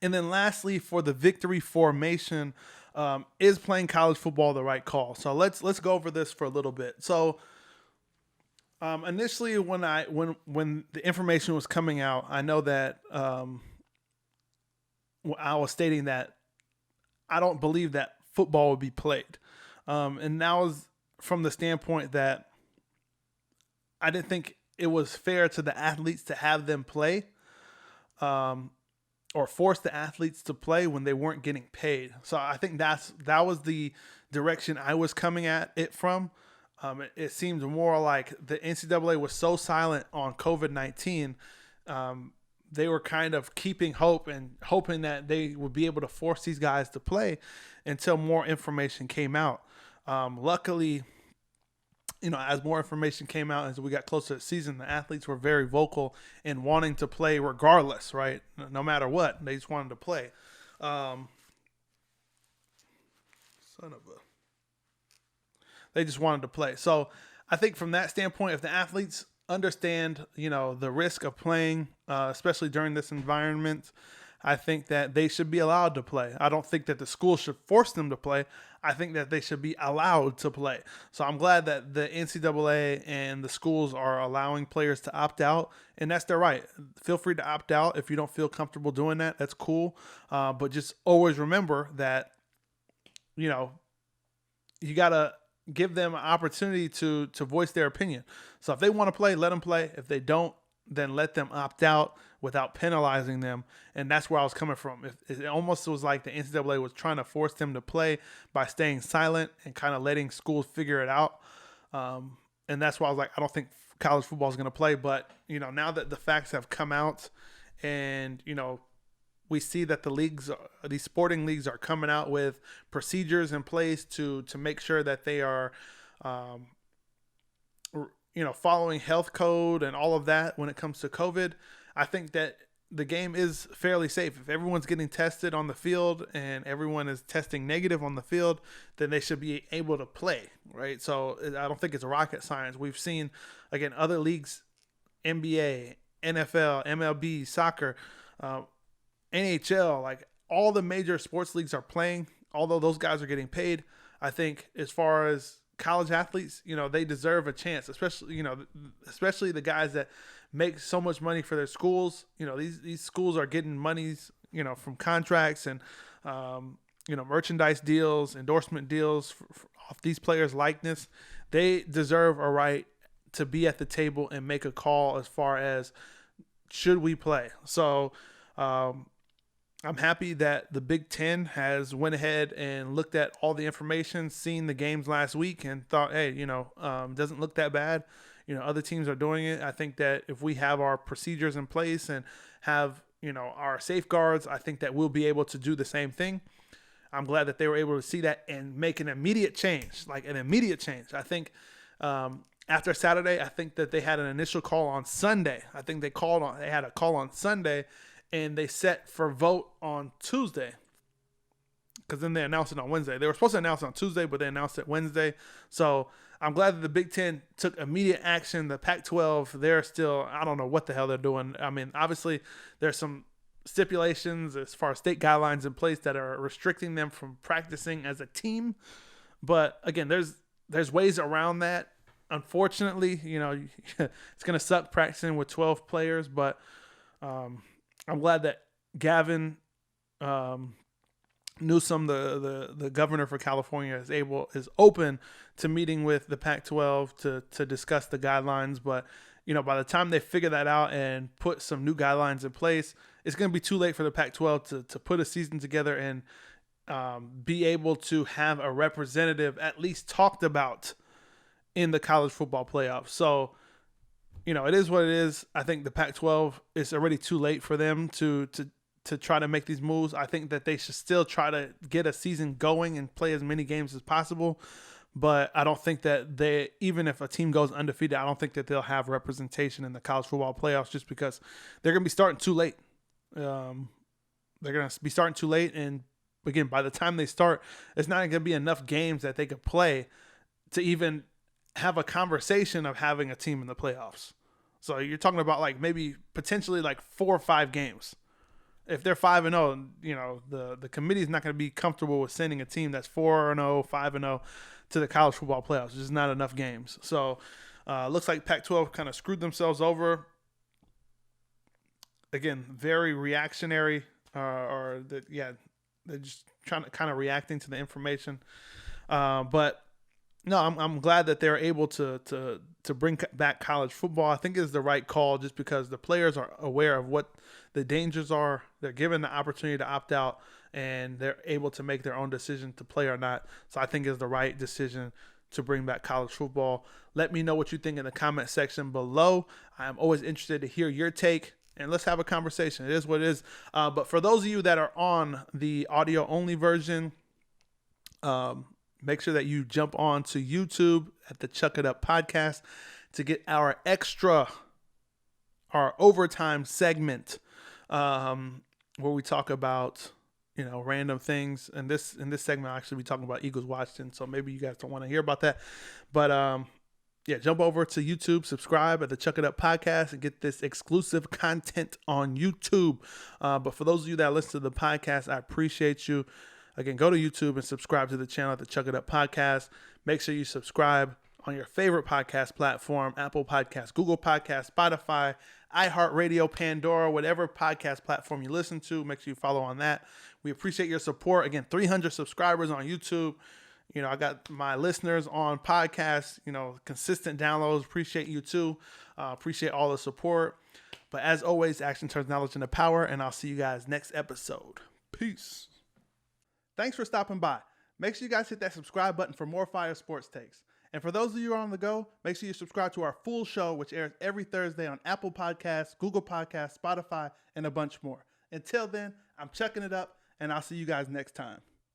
And then lastly, for the victory formation, is playing college football the right call? So let's go over this for a little bit. So initially, when the information was coming out, I know that I was stating that I don't believe that football would be played, and that was from the standpoint that I didn't think it was fair to the athletes to have them play, or force the athletes to play when they weren't getting paid. So I think that was the direction I was coming at it from. It seemed more like the NCAA was so silent on COVID-19. They were kind of keeping hope and hoping that they would be able to force these guys to play until more information came out. Luckily, as more information came out as we got closer to the season, the athletes were very vocal in wanting to play regardless, right? No matter what, they just wanted to play. They just wanted to play. So I think from that standpoint, if the athletes understand, the risk of playing, especially during this environment, I think that they should be allowed to play. I don't think that the school should force them to play. I think that they should be allowed to play. So I'm glad that the NCAA and the schools are allowing players to opt out, and that's their right. Feel free to opt out if you don't feel comfortable doing that. That's cool. But just always remember that, you got to give them an opportunity to voice their opinion. So if they want to play, let them play. If they don't, then let them opt out without penalizing them. And that's where I was coming from. It almost was like the NCAA was trying to force them to play by staying silent and kind of letting schools figure it out. And that's why I was like, I don't think college football is going to play. But, now that the facts have come out and, we see that these sporting leagues are coming out with procedures in place to make sure that they are, following health code and all of that when it comes to COVID. I think that the game is fairly safe. If everyone's getting tested on the field and everyone is testing negative on the field, then they should be able to play, right? So I don't think it's rocket science. We've seen, again, other leagues, NBA, NFL, MLB, soccer, NHL, like all the major sports leagues are playing, although those guys are getting paid. I think as far as college athletes, they deserve a chance, especially the guys that make so much money for their schools. These schools are getting monies, from contracts and, merchandise deals, endorsement deals off these players' likeness. They deserve a right to be at the table and make a call as far as should we play. So, I'm happy that the Big Ten has went ahead and looked at all the information, seen the games last week, and thought, hey, doesn't look that bad. Other teams are doing it. I think that if we have our procedures in place and have, our safeguards, I think that we'll be able to do the same thing. I'm glad that they were able to see that and make an immediate change, like an immediate change. I think after Saturday, I think that they had an initial call on Sunday. I think they had a call on Sunday, and they set for vote on Tuesday, because then they announced it on Wednesday. They were supposed to announce it on Tuesday, but they announced it Wednesday. So I'm glad that the Big Ten took immediate action. The Pac-12, they're still, I don't know what the hell they're doing. I mean, obviously there's some stipulations as far as state guidelines in place that are restricting them from practicing as a team. But again, there's ways around that. Unfortunately, it's going to suck practicing with 12 players, but I'm glad that Gavin Newsom, the governor for California, is open to meeting with the Pac-12 to discuss the guidelines. But by the time they figure that out and put some new guidelines in place, it's going to be too late for the Pac-12 to put a season together and be able to have a representative at least talked about in the college football playoffs. So, it is what it is. I think the Pac-12 is already too late for them to try to make these moves. I think that they should still try to get a season going and play as many games as possible. But I don't think that even if a team goes undefeated, I don't think that they'll have representation in the college football playoffs just because they're going to be starting too late. They're going to be starting too late. And again, by the time they start, it's not going to be enough games that they could play to even have a conversation of having a team in the playoffs. So you're talking about like maybe potentially like 4 or 5 games. if they're 5-0, the committee is not going to be comfortable with sending a team that's 4-0, 5-0 to the college football playoffs. There's just not enough games. So looks like Pac-12 kind of screwed themselves over. Again, very reactionary, they're just trying to kind of reacting to the information. But no, I'm glad that they're able to bring back college football. I think is the right call, just because the players are aware of what the dangers are. They're given the opportunity to opt out, and they're able to make their own decision to play or not. So I think it's the right decision to bring back college football. Let me know what you think in the comment section below. I'm always interested to hear your take, and let's have a conversation. It is what it is. But for those of you that are on the audio only version, make sure that you jump on to YouTube at the Chuck It Up podcast to get our overtime segment, where we talk about, random things. And in this segment, I'll actually be talking about Eagles Washington. So maybe you guys don't want to hear about that, but, jump over to YouTube, subscribe at the Chuck It Up podcast, and get this exclusive content on YouTube. But for those of you that listen to the podcast, I appreciate you. Again, go to YouTube and subscribe to the channel at the Chuck It Up podcast. Make sure you subscribe on your favorite podcast platform: Apple Podcasts, Google Podcasts, Spotify, iHeartRadio, Pandora, whatever podcast platform you listen to. Make sure you follow on that. We appreciate your support. Again, 300 subscribers on YouTube. I got my listeners on podcasts, consistent downloads. Appreciate you too. Appreciate all the support. But as always, action turns knowledge into power, and I'll see you guys next episode. Peace. Thanks for stopping by. Make sure you guys hit that subscribe button for more fire sports takes. And for those of you on the go, make sure you subscribe to our full show, which airs every Thursday on Apple Podcasts, Google Podcasts, Spotify, and a bunch more. Until then, I'm chucking it up, and I'll see you guys next time.